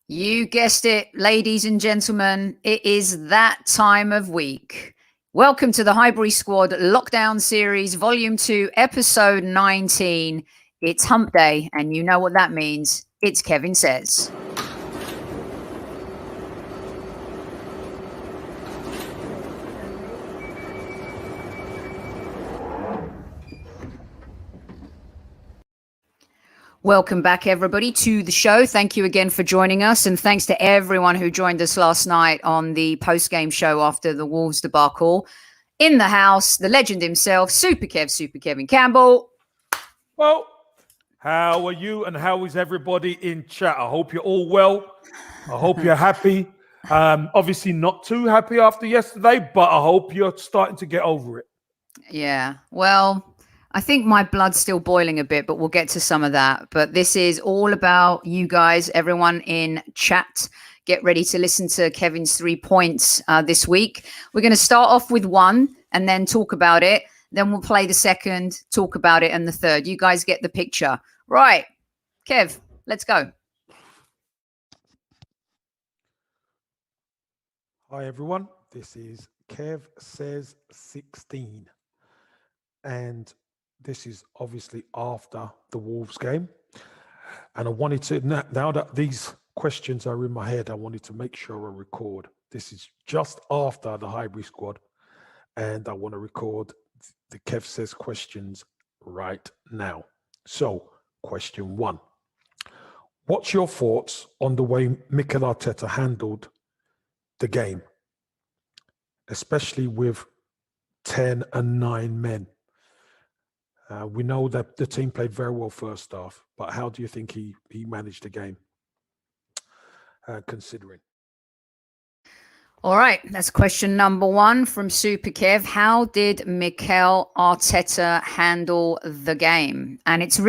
You guessed it, ladies and gentlemen. It is that time of week. Welcome to the Highbury Squad Lockdown Series, Volume 2, Episode 19. It's Hump Day, and you know what that means. It's Kevin Says. Welcome back, everybody, to the show. Thank you again for joining us. And thanks to everyone who joined us last night on the post-game show after the Wolves debacle. In the house, the legend himself, Super Kevin Campbell. Well, how are you and how is everybody in chat? I hope you're all well. I hope you're happy. Obviously not too happy after yesterday, but I hope you're starting to get over it. Yeah, well, I think my blood's still boiling a bit, but we'll get to some of that. But this is all about you guys, everyone in chat. Get ready to listen to Kevin's 3 points this week. We're going to start off with one and then talk about it. Then we'll play the second, talk about it, and the third. You guys get the picture. Right. Kev, let's go. Hi, everyone. This is Kev Says 16. And this is obviously after the Wolves game. And I wanted to, now that these questions are in my head, I wanted to make sure I record. This is just after the Highbury Squad. And I want to record the Kev Says questions right now. So, question 1. What's your thoughts on the way Mikel Arteta handled the game, especially with 10 and 9 men? We know that the team played very well first half, but how do you think he managed the game, considering? All right, that's question number 1 from Super Kev. How did Mikel Arteta handle the game? And it's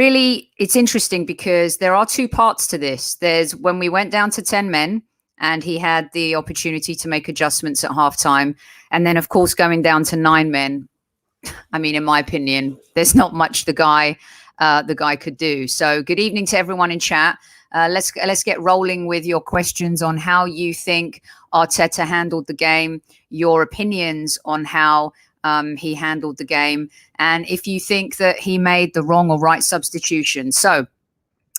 interesting because there are 2 parts to this. There's when we went down to 10 men and he had the opportunity to make adjustments at halftime. And then, of course, going down to 9 men. I mean, in my opinion, there's not much the guy could do. So good evening to everyone in chat. Let's get rolling with your questions on how you think Arteta handled the game, your opinions on how he handled the game, and if you think that he made the wrong or right substitution. So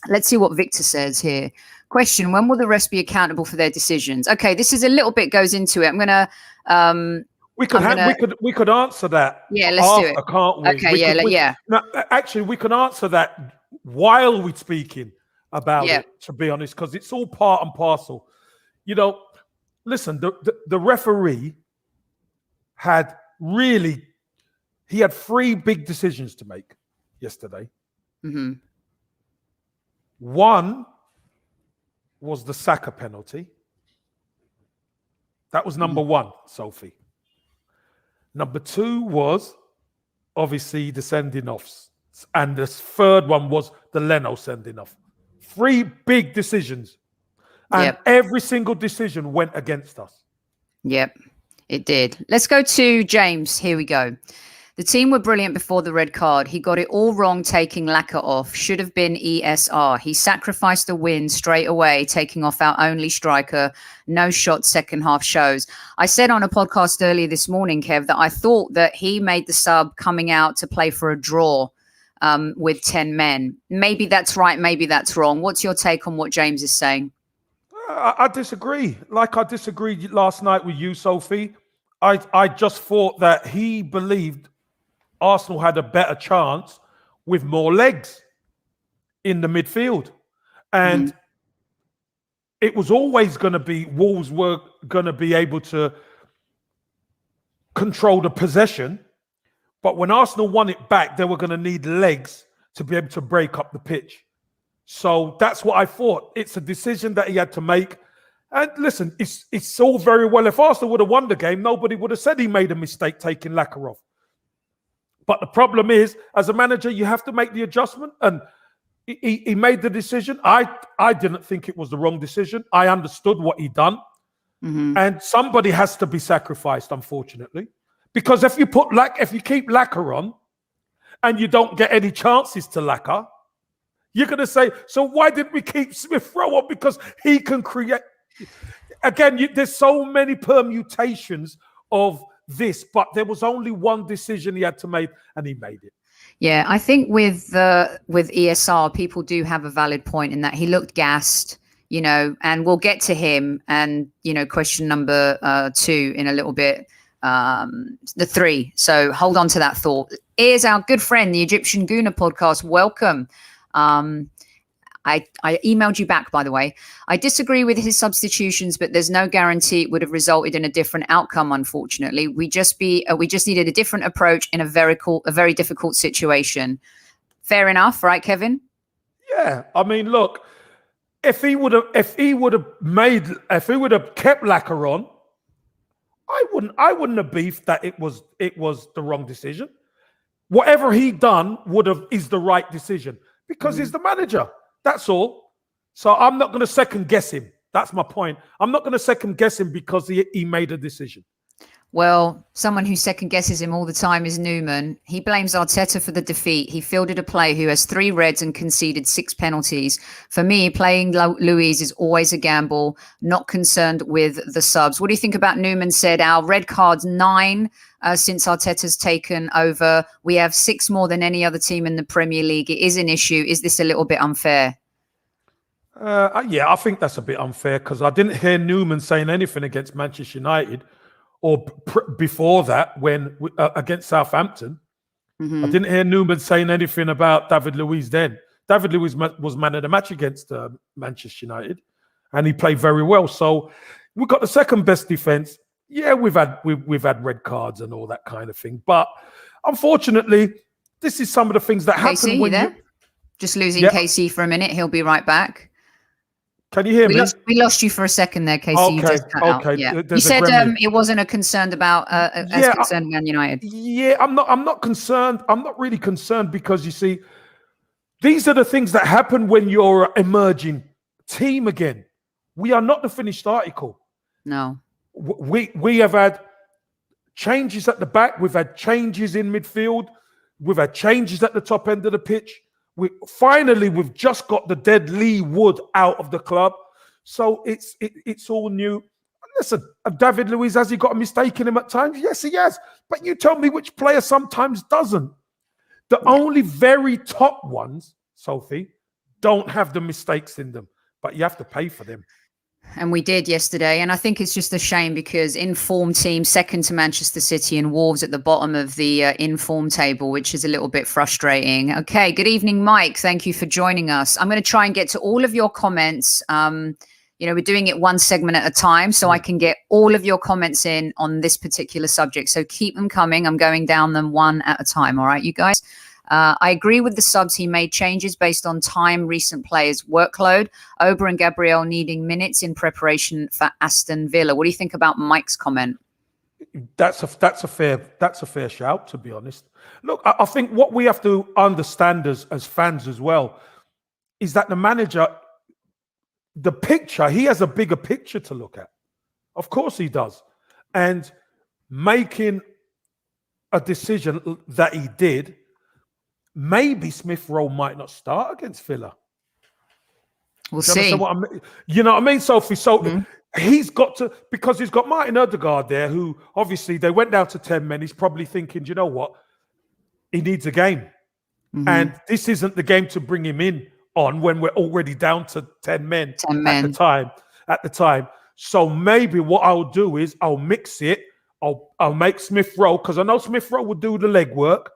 let's see what Victor says here. Question: when will the rest be accountable for their decisions? Okay, this is a little bit goes into it. I'm going to... We could answer that. Yeah, let's do it. Can't we? Okay, No, actually, we can answer that while we're speaking about it, to be honest, because it's all part and parcel. You know, listen, the referee had 3 big decisions to make yesterday. Mm-hmm. One was the Saka penalty. That was number 1, Sophie. Number 2 was obviously the sending offs. And the third one was the Leno sending off. 3 big decisions. And every single decision went against us. Yep, it did. Let's go to James. Here we go. The team were brilliant before the red card. He got it all wrong taking Laka off. Should have been ESR. He sacrificed a win straight away, taking off our only striker. No shot second half shows. I said on a podcast earlier this morning, Kev, that I thought that he made the sub coming out to play for a draw with 10 men. Maybe that's right. Maybe that's wrong. What's your take on what James is saying? I disagree. Like I disagreed last night with you, Sophie. I just thought that he believed Arsenal had a better chance with more legs in the midfield. And it was always going to be, Wolves were going to be able to control the possession. But when Arsenal won it back, they were going to need legs to be able to break up the pitch. So that's what I thought. It's a decision that he had to make. And listen, it's all very well. If Arsenal would have won the game, nobody would have said he made a mistake taking Laka off. But the problem is, as a manager, you have to make the adjustment. And he made the decision. I didn't think it was the wrong decision. I understood what he done. Mm-hmm. And somebody has to be sacrificed, unfortunately. Because if you keep Laka on and you don't get any chances to Laka, You're going to say, so why did we keep Smith Rowe on? Because he can create. Again, there's so many permutations of this, but there was only one decision he had to make, and he made it. Yeah, I think with ESR, people do have a valid point in that he looked gassed, and we'll get to him and, question number 2 in a little bit, the 3. So hold on to that thought. Here's our good friend, the Egyptian Guna podcast. Welcome. I emailed you back, by the way. I disagree with his substitutions, but there's no guarantee it would have resulted in a different outcome. Unfortunately, we just needed a different approach in a very difficult situation. Fair enough, right, Kevin? Yeah, I mean, look, if he would have kept Lacquer on, I wouldn't have beefed that it was the wrong decision. Whatever he done is the right decision because he's the manager. That's all. So I'm not going to second guess him. That's my point. I'm not going to second guess him because he made a decision. Well, someone who second guesses him all the time is Newman. He blames Arteta for the defeat. He fielded a player who has 3 reds and conceded 6 penalties. For me, playing Louise is always a gamble, not concerned with the subs. What do you think about Newman said? Our red cards 9 since Arteta's taken over. We have 6 more than any other team in the Premier League. It is an issue. Is this a little bit unfair? Yeah, I think that's a bit unfair because I didn't hear Newman saying anything against Manchester United or before that when against Southampton. I didn't hear Newman saying anything about David Luiz then. David Luiz was man of the match against Manchester United and he played very well. So we've got the second best defence. Yeah, we've had red cards and all that kind of thing. But unfortunately, this is some of the things that happen when you... Just losing KC for a minute. He'll be right back. Can you hear me? We lost you for a second there, Casey. Okay, you just cut out. Yeah. You said it wasn't a concern about concerned Man United. Yeah, I'm not concerned. I'm not really concerned because you see, these are the things that happen when you're an emerging team again. We are not the finished article. No. We have had changes at the back. We've had changes in midfield. We've had changes at the top end of the pitch. We've just got the dead Lee Wood out of the club. So it's all new. Listen, David Luiz, has he got a mistake in him at times? Yes, he has. But you tell me which player sometimes doesn't. The only very top ones, Sophie, don't have the mistakes in them. But you have to pay for them. And we did yesterday. And I think it's just a shame because informed team second to Manchester City and Wolves at the bottom of the informed table, which is a little bit frustrating. Okay. Good evening, Mike. Thank you for joining us. I'm going to try and get to all of your comments. We're doing it one segment at a time so I can get all of your comments in on this particular subject. So keep them coming. I'm going down them one at a time. All right, you guys. I agree with the subs. He made changes based on time, recent players' workload. Ober and Gabriel needing minutes in preparation for Aston Villa. What do you think about Mike's comment? That's a fair shout, to be honest. Look, I think what we have to understand as fans as well is that the manager, the picture, he has a bigger picture to look at. Of course he does. And making a decision that he did, maybe Smith Rowe might not start against Villa. We'll see. You know what I mean, Sophie? So he's got to, because he's got Martin Ødegaard there, who obviously they went down to 10 men. He's probably thinking, you know what? He needs a game. And this isn't the game to bring him in on when we're already down to 10 men, at the time. So maybe what I'll do is I'll mix it. I'll make Smith Rowe, because I know Smith Rowe will do the legwork.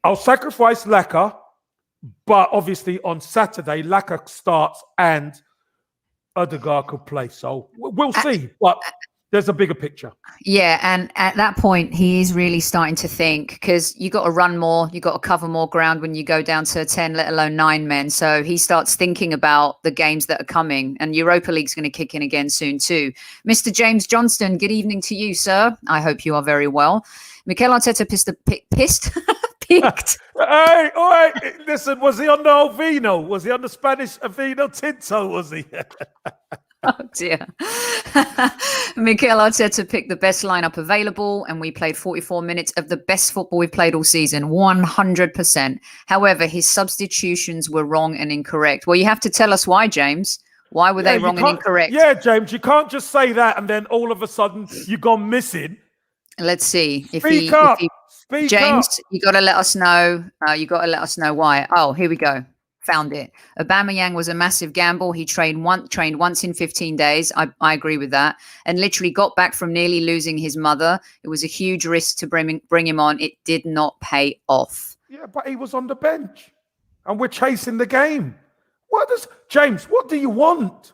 I'll sacrifice Lacquer, but obviously on Saturday, Lacquer starts and Ødegaard could play. So we'll see, but there's a bigger picture. Yeah, and at that point, he is really starting to think, because you got to run more, you got to cover more ground when you go down to 10, let alone 9 men. So he starts thinking about the games that are coming, and Europa League's going to kick in again soon too. Mr. James Johnston, good evening to you, sir. I hope you are very well. Mikel Arteta picked. Hey, all right. Listen, was he on the old vino? Was he on the Spanish vino tinto? Was he? Oh dear. Mikel Arteta picked the best lineup available, and we played 44 minutes of the best football we've played all season, 100%. However, his substitutions were wrong and incorrect. Well, you have to tell us why, James. Why were they wrong and incorrect? Yeah, James, you can't just say that and then all of a sudden you've gone missing. Let's see. Speak up. James, you got to let us know. You got to let us know why. Oh, here we go. Found it. Aubameyang was a massive gamble. He trained once in 15 days. I agree with that. And literally got back from nearly losing his mother. It was a huge risk to bring him on. It did not pay off. Yeah, but he was on the bench. And we're chasing the game. James, what do you want?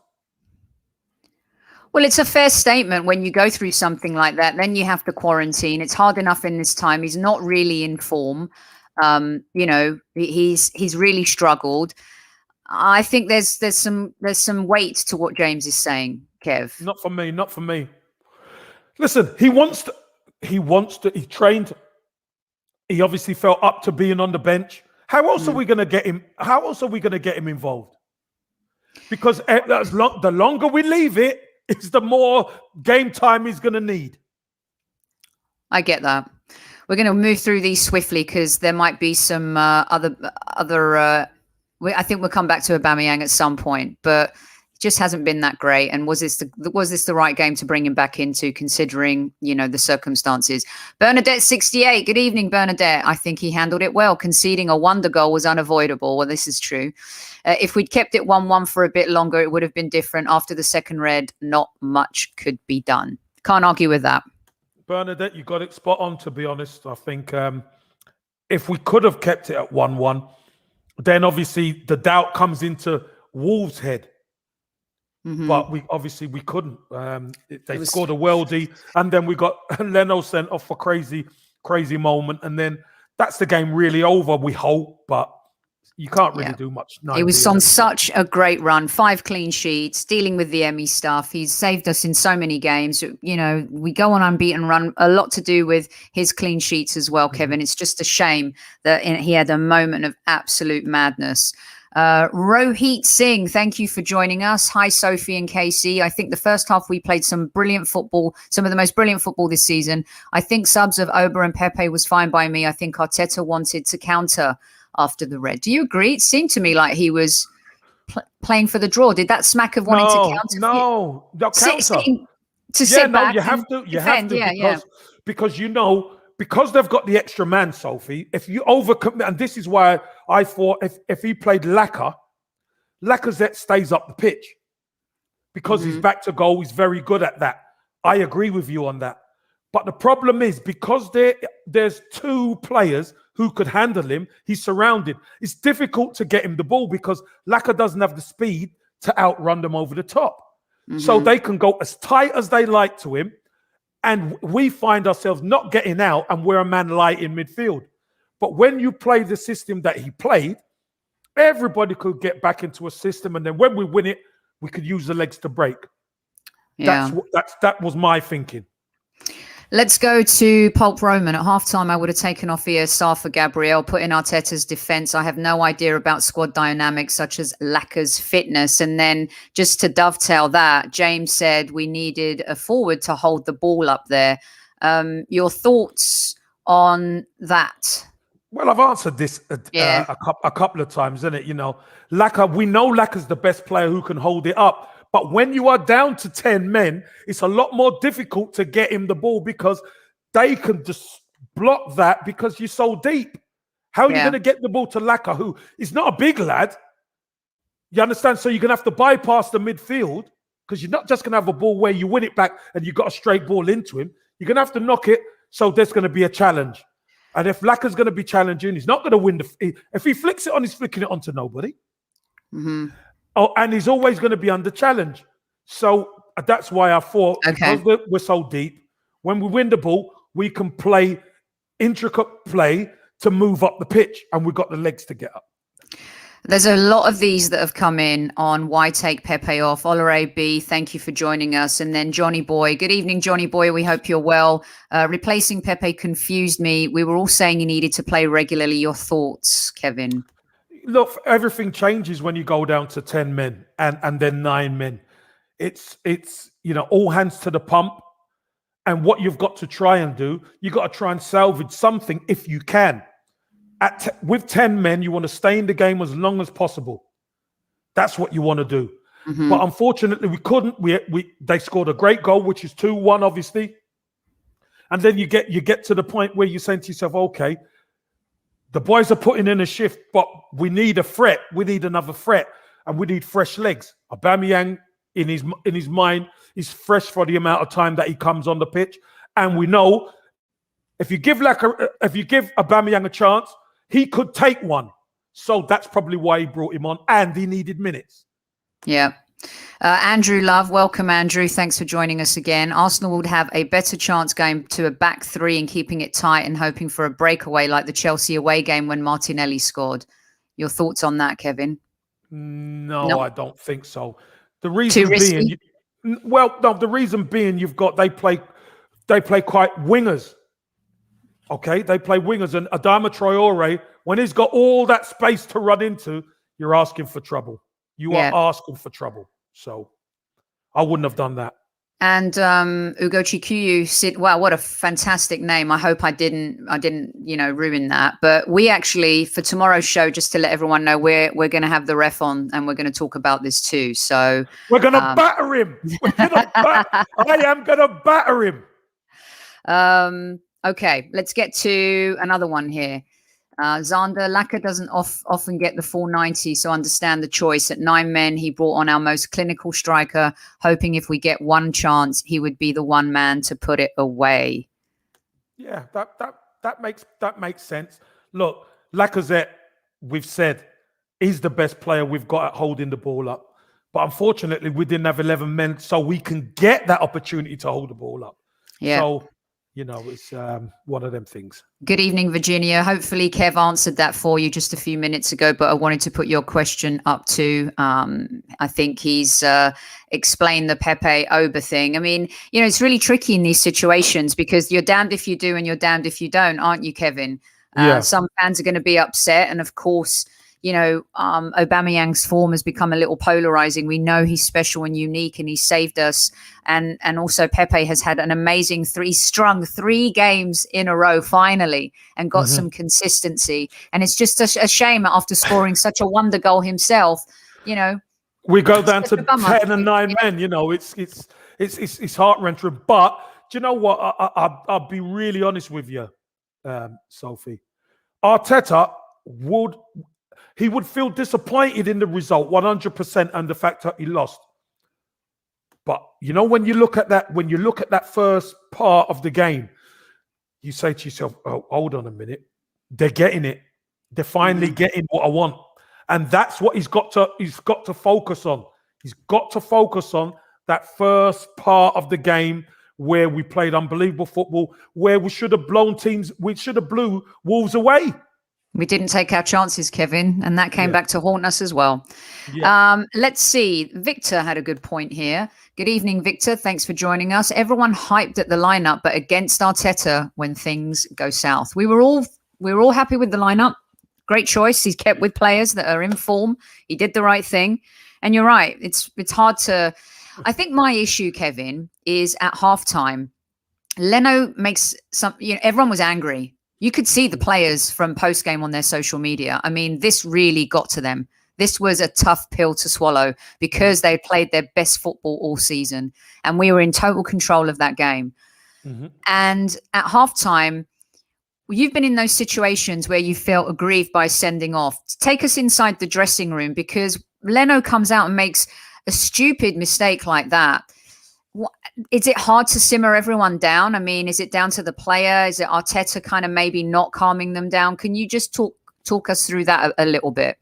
Well, it's a fair statement when you go through something like that. Then you have to quarantine. It's hard enough in this time. He's not really in form. He's really struggled. I think there's some weight to what James is saying, Kev. Not for me. Listen, he trained. He obviously felt up to being on the bench. How else are we going to get him? How else are we going to get him involved? Because the longer we leave it, it's the more game time he's going to need. I get that. We're going to move through these swiftly because there might be some other. I think we'll come back to Aubameyang at some point, but it just hasn't been that great. And was this the right game to bring him back into, considering the circumstances? Bernadette 68. Good evening, Bernadette. I think he handled it well. Conceding a wonder goal was unavoidable. Well, this is true. If we'd kept it 1-1 for a bit longer, it would have been different. After the second red, not much could be done. Can't argue with that. Bernadette, you got it spot on, to be honest. I think if we could have kept it at 1-1, then obviously the doubt comes into Wolves' head. Mm-hmm. But we couldn't. They scored a worldie, and then we got Leno sent off for crazy moment, and then that's the game really over, we hope, but you can't really do much. He was on such a great run, 5 clean sheets, dealing with the Emmy stuff. He's saved us in so many games. We go on unbeaten run, a lot to do with his clean sheets as well, Kevin. It's just a shame that he had a moment of absolute madness. Rohit Singh, thank you for joining us. Hi, Sophie and Casey. I think the first half we played some brilliant football, some of the most brilliant football this season. I think subs of Oba and Pepe was fine by me. I think Arteta wanted to counter after the red. Do you agree? It seemed to me like he was playing for the draw. Did that smack of wanting to counter? No, counter. Sit back. You have to, because they've got the extra man, Sophie. If you overcommit, and this is why I thought if he played Lacazette stays up the pitch because he's back to goal. He's very good at that. I agree with you on that. But the problem is because there's 2 players who could handle him, he's surrounded. It's difficult to get him the ball because Laka doesn't have the speed to outrun them over the top. So they can go as tight as they like to him, and we find ourselves not getting out, and we're a man light in midfield. But when you play the system that he played, everybody could get back into a system, and then when we win it, we could use the legs to break. Yeah. That was my thinking. Let's go to Pulp Roman. At halftime, I would have taken off Sarr for Gabriel, put in Arteta's defence. I have no idea about squad dynamics such as Laka's fitness. And then just to dovetail that, James said we needed a forward to hold the ball up there. Your thoughts on that? Well, I've answered this a couple of times, isn't it? Laka, we know Laka's the best player who can hold it up. But when you are down to 10 men, it's a lot more difficult to get him the ball because they can just block that because you're so deep. How are you going to get the ball to Laka, who is not a big lad? You understand? So you're going to have to bypass the midfield because you're not just going to have a ball where you win it back and you've got a straight ball into him. You're going to have to knock it. So there's going to be a challenge. And if Laka's going to be challenging, he's not going to win. If he flicks it on, he's flicking it onto nobody. Mm-hmm. Oh, and he's always going to be under challenge. So that's why I thought, because we're so deep, when we win the ball, we can play intricate play to move up the pitch, and we've got the legs to get up. There's a lot of these that have come in on why take Pepe off. Olere B, thank you for joining us. And then Johnny Boy. Good evening, Johnny Boy. We hope you're well. Replacing Pepe confused me. We were all saying he needed to play regularly. Your thoughts, Kevin? Look, everything changes when you go down to 10 men and then 9 men. it's all hands to the pump. And what you've got to try and do, you've got to try and salvage something if you can. With 10 men, you want to stay in the game as long as possible. That's what you want to do. Mm-hmm. But unfortunately, we couldn't. They scored a great goal, which is 2-1, obviously. And then you get to the point where you're saying to yourself, okay, the boys are putting in a shift, but we need a threat. We need another threat, and we need fresh legs. Aubameyang, in his mind, is fresh for the amount of time that he comes on the pitch, and we know if you give Aubameyang a chance, he could take one. So that's probably why he brought him on, and he needed minutes. Yeah. Andrew Love, welcome, Andrew. Thanks for joining us again. Arsenal would have a better chance going to a back three and keeping it tight and hoping for a breakaway like the Chelsea away game when Martinelli scored. Your thoughts on that, Kevin? No, I don't think so. The Too risky? The reason being they play quite wingers. Okay, they play wingers, and Adama Traore, when he's got all that space to run into, you're asking for trouble. You are asking for trouble. So I wouldn't have done that. And Ugochi Kuyu, wow, what a fantastic name. I hope I didn't, ruin that. But we actually, for tomorrow's show, just to let everyone know, we're going to have the ref on and we're going to talk about this too. So we're going to batter him. I am going to batter him. Okay, let's get to another one here. Zander, Laka doesn't often get the full 90, so understand the choice. At 9 men, he brought on our most clinical striker, hoping if we get one chance, he would be the one man to put it away. Yeah, that makes sense. Look, Lacazette, we've said, is the best player we've got at holding the ball up. But unfortunately, we didn't have 11 men, so we can get that opportunity to hold the ball up. Yeah. So, it's one of them things. Good evening, Virginia. Hopefully, Kev answered that for you just a few minutes ago, but I wanted to put your question up too. I think he's explained the Pepe Oba thing. I mean, it's really tricky in these situations because you're damned if you do and you're damned if you don't, aren't you, Kevin? Yeah. Some fans are going to be upset. And of course, Aubameyang's form has become a little polarizing. We know he's special and unique and he saved us. And also Pepe has had an amazing strung 3 games in a row finally and got some consistency. And it's just a shame after scoring such a wonder goal himself, We go down to 10 and 9 men, it's heart-wrenching. But do you know what? I'll be really honest with you, Sophie. Arteta would feel disappointed in the result 100% and the fact that he lost. But when you look at that first part of the game, you say to yourself, "Oh, hold on a minute, they're getting it. They're finally getting what I want," and that's what he's got to focus on. He's got to focus on that first part of the game where we played unbelievable football, where we should have blew Wolves away. We didn't take our chances, Kevin, and that came back to haunt us as well. Yeah. Let's see. Victor had a good point here. Good evening, Victor. Thanks for joining us. Everyone hyped at the lineup, but against Arteta when things go south. We were all happy with the lineup. Great choice. He's kept with players that are in form. He did the right thing. And you're right. It's hard to. I think my issue, Kevin, is at halftime. Leno makes some. Everyone was angry. You could see the players from post-game on their social media. I mean, this really got to them. This was a tough pill to swallow because they played their best football all season. And we were in total control of that game. Mm-hmm. And at halftime, you've been in those situations where you felt aggrieved by sending off. Take us inside the dressing room because Leno comes out and makes a stupid mistake like that. Is it hard to simmer everyone down? I mean, is it down to the player? Is it Arteta kind of maybe not calming them down? Can you just talk us through that a little bit?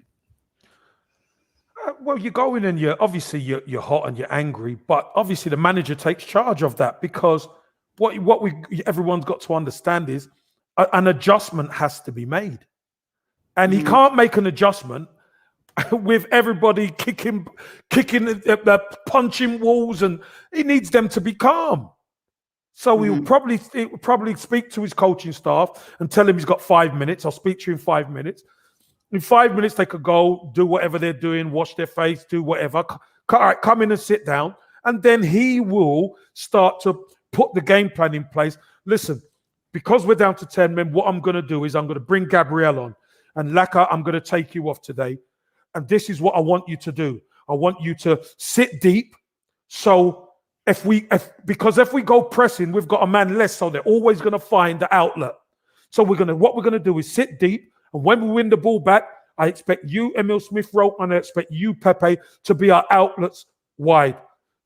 Well, you go in and you're hot and you're angry, but obviously the manager takes charge of that because everyone's got to understand is an adjustment has to be made, and he can't make an adjustment with everybody kicking, punching walls, and he needs them to be calm. So he'll probably speak to his coaching staff and tell him he's got 5 minutes. I'll speak to you in 5 minutes. In 5 minutes, they could go do whatever they're doing, wash their face, do whatever. Come in and sit down, and then he will start to put the game plan in place. Listen, because we're down to 10 men, what I'm going to do is I'm going to bring Gabriel on. And Laka, I'm going to take you off today. And this is what I want you to do. I want you to sit deep. So because if we go pressing, we've got a man less, so they're always going to find the outlet. So what we're going to do is sit deep. And when we win the ball back, I expect you, Emil Smith-Rowe, and I expect you, Pepe, to be our outlets wide.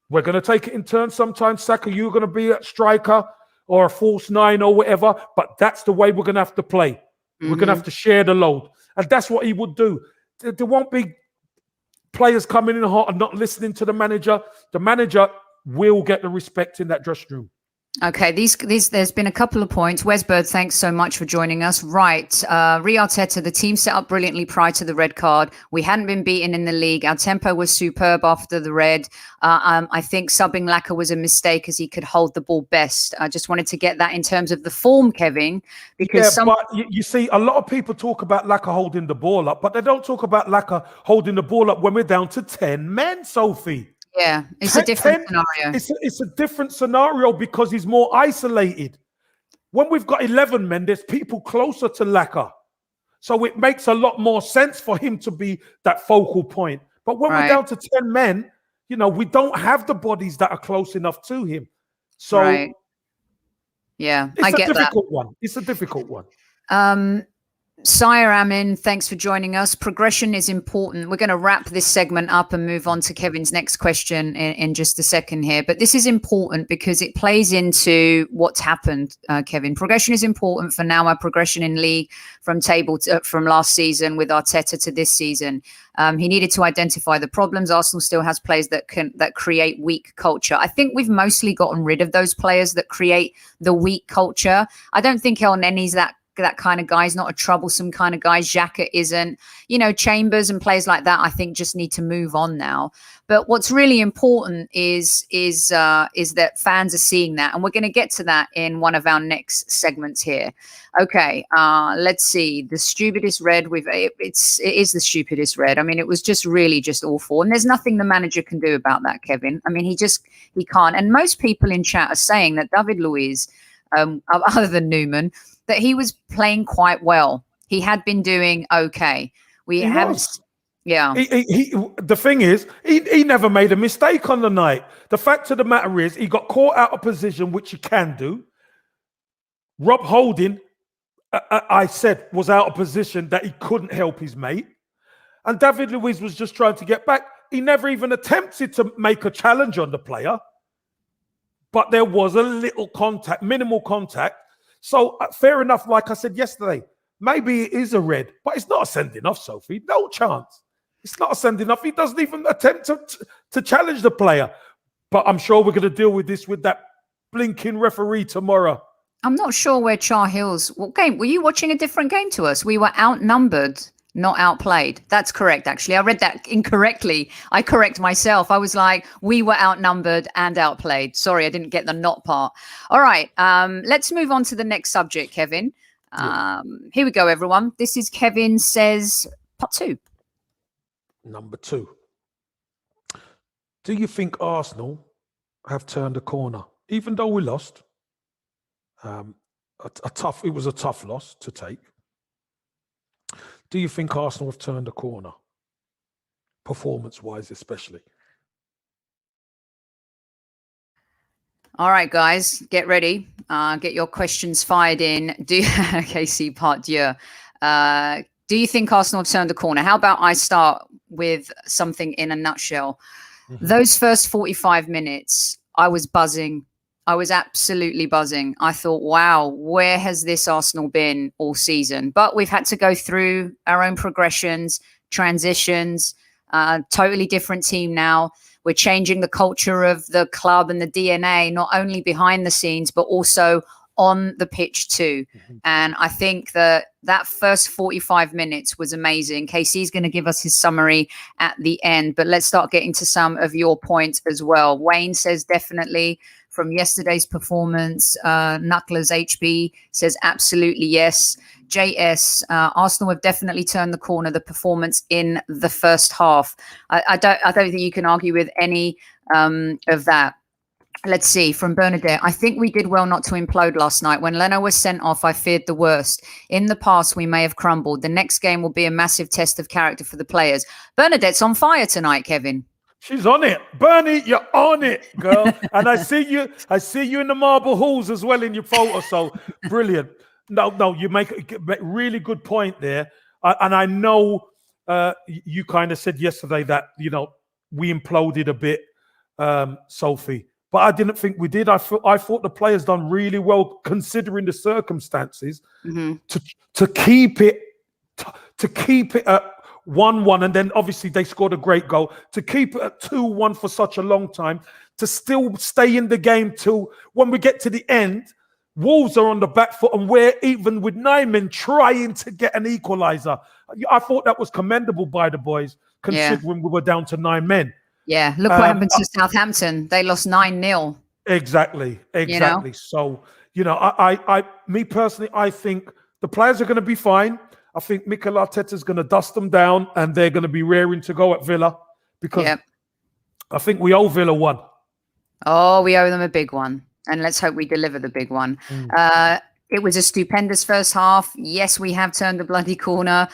We're going to take it in turns sometimes. Saka, you're going to be a striker or a false nine or whatever, but that's the way we're going to have to play. Mm-hmm. We're going to have to share the load. And that's what he would do. There won't be players coming in hot and not listening to the manager. The manager will get the respect in that dressing room. Okay, there's been a couple of points. Wes Bird, thanks so much for joining us. Right, Arteta, the team set up brilliantly prior to the red card. We hadn't been beaten in the league. Our tempo was superb after the red. I think subbing Laka was a mistake as he could hold the ball best. I just wanted to get that in terms of the form, Kevin, because but you see, a lot of people talk about Laka holding the ball up, but they don't talk about Laka holding the ball up when we're down to 10 men, Sophie. Yeah, it's a different scenario. It's a different scenario because he's more isolated. When we've got 11 men, there's people closer to Laka. So it makes a lot more sense for him to be that focal point. But when we're down to 10 men, we don't have the bodies that are close enough to him. So yeah, I get that. It's a difficult one. Sire Amin, thanks for joining us. Progression is important. We're going to wrap this segment up and move on to Kevin's next question in just a second here. But this is important because it plays into what's happened, Kevin. Progression is important for now. Our progression in league from last season with Arteta to this season. He needed to identify the problems. Arsenal still has players that create weak culture. I think we've mostly gotten rid of those players that create the weak culture. I don't think El Nenny's that kind of guy. He's not a troublesome kind of guy. Xhaka isn't. Chambers and players like that, I think, just need to move on now. But what's really important is that fans are seeing that, and we're going to get to that in one of our next segments here. Okay, let's see. The stupidest red. It is the stupidest red. I mean, it was just really just awful, and there's nothing the manager can do about that, Kevin. I mean, he can't. And most people in chat are saying that David Luiz, other than Newman, that he was playing quite well. He had been doing okay. Yeah. The thing is, he never made a mistake on the night. The fact of the matter is, he got caught out of position, which he can do. Rob Holding, I said, was out of position that he couldn't help his mate. And David Luiz was just trying to get back. He never even attempted to make a challenge on the player. But there was a little contact, minimal contact. So fair enough, like I said yesterday, maybe it is a red, but it's not a sending off, Sophie. No chance. It's not a sending off. He doesn't even attempt to challenge the player. But I'm sure we're going to deal with this with that blinking referee tomorrow. I'm not sure where Char Hills... What game? Were you watching a different game to us? We were outnumbered, not outplayed. That's correct, actually. I read that incorrectly. I correct myself. I was like, we were outnumbered and outplayed. Sorry, I didn't get the not part. All right, let's move on to the next subject, Kevin. Here we go, everyone. This is Kevin Says Part 2. Number 2. Do you think Arsenal have turned a corner? Even though we lost, it was a tough loss to take. Do you think Arsenal have turned a corner? Performance-wise, especially. All right, guys, get ready. Get your questions fired in. KC Part 2. Do you think Arsenal have turned a corner? How about I start with something in a nutshell? Mm-hmm. Those first 45 minutes, I was buzzing. I was absolutely buzzing. I thought, wow, where has this Arsenal been all season? But we've had to go through our own progressions, transitions, totally different team now. We're changing the culture of the club and the DNA, not only behind the scenes, but also on the pitch too. Mm-hmm. And I think that first 45 minutes was amazing. KC's going to give us his summary at the end, but let's start getting to some of your points as well. Wayne says definitely from yesterday's performance. Knucklers HB says absolutely yes. JS, Arsenal have definitely turned the corner. The performance in the first half, I don't think you can argue with any of that. Let's see, from Bernadette. I think we did well not to implode last night. When Leno was sent off, I feared the worst. In the past, we may have crumbled. The next game will be a massive test of character for the players. Bernadette's on fire tonight, Kevin. She's on it. Bernie, you're on it, girl. And I see you in the marble halls as well in your photo. So brilliant. No, you make a really good point there. And I know you kind of said yesterday that, we imploded a bit, Sophie. But I didn't think we did. I thought the players done really well considering the circumstances to keep it at 1-1, and then obviously they scored a great goal. To keep it at 2-1 for such a long time, to still stay in the game till when we get to the end, Wolves are on the back foot, and we're even with 9 men trying to get an equaliser. I thought that was commendable by the boys, considering we were down to 9 men. Yeah, look what happened to Southampton. They lost 9-0. Exactly. So, me personally, I think the players are going to be fine. I think Mikel Arteta is going to dust them down, and they're going to be raring to go at Villa, because I think we owe Villa one. Oh, we owe them a big one. And let's hope we deliver the big one. It was a stupendous first half. Yes, we have turned the bloody corner.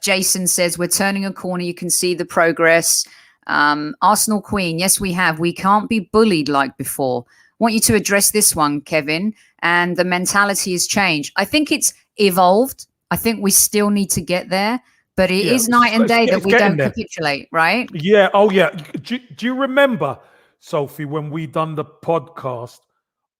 Jason says, we're turning a corner. You can see the progress. Arsenal Queen, yes, we have. We can't be bullied like before. Want you to address this one, Kevin, and the mentality has changed. I think it's evolved. I think we still need to get there, but it is night and day that we don't capitulate, right? Yeah. Oh, yeah. Do you remember, Sophie, when we done the podcast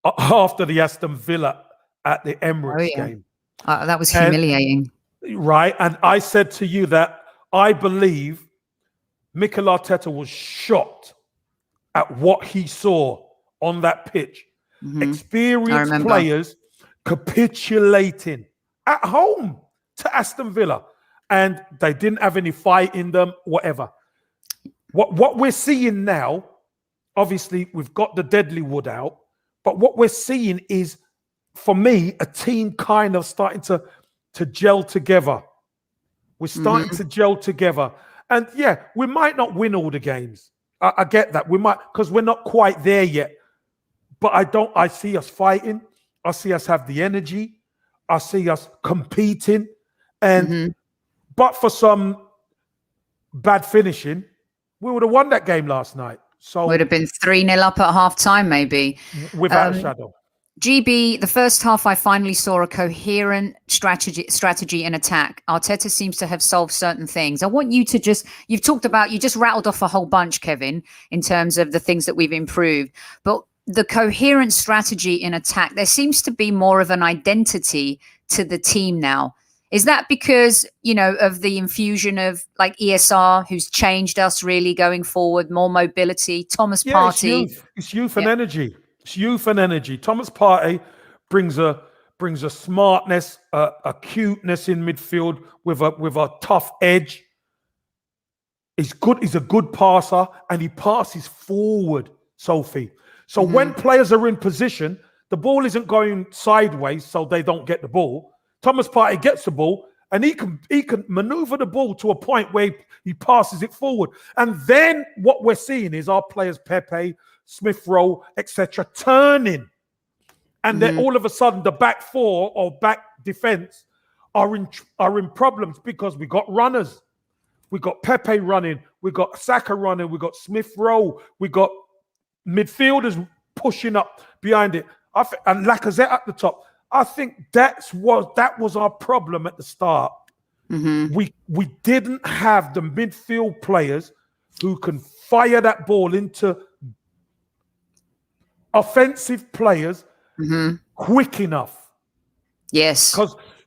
after the Aston Villa at the Emirates game? That was humiliating. Right. And I said to you that I believe Mikel Arteta was shocked at what he saw on that pitch. Experienced players capitulating at home to Aston Villa, and they didn't have any fight in them, whatever. What we're seeing now, obviously, we've got the deadly wood out, but what we're seeing is, for me, a team kind of starting to gel together. We're starting to gel together. And yeah, we might not win all the games. I get that. We might, because we're not quite there yet. But I see us fighting. I see us have the energy. I see us competing. And but for some bad finishing, we would have won that game last night. So would have been 3-0 up at half time, maybe. Without a shadow. GB, the first half, I finally saw a coherent strategy and attack. Arteta seems to have solved certain things. I want you to you just rattled off a whole bunch, Kevin, in terms of the things that we've improved. But the coherent strategy in attack, there seems to be more of an identity to the team now. Is that because, of the infusion of like ESR, who's changed us really going forward, more mobility, Thomas Partey? It's youth and energy. It's youth and energy. Thomas Partey brings a smartness, a cuteness in midfield with a tough edge. He's good. He's a good passer, and he passes forward, Sophie. So when players are in position, the ball isn't going sideways, so they don't get the ball. Thomas Partey gets the ball, and he can maneuver the ball to a point where he passes it forward. And then what we're seeing is our players, Pepe, Smith Rowe, etc., turning, and then all of a sudden the back four or back defense are in problems, because we got runners, we got Pepe running, we got Saka running, we got Smith Rowe, we got midfielders pushing up behind it, and Lacazette at the top. I think that was our problem at the start. We didn't have the midfield players who can fire that ball into offensive players quick enough. Yes.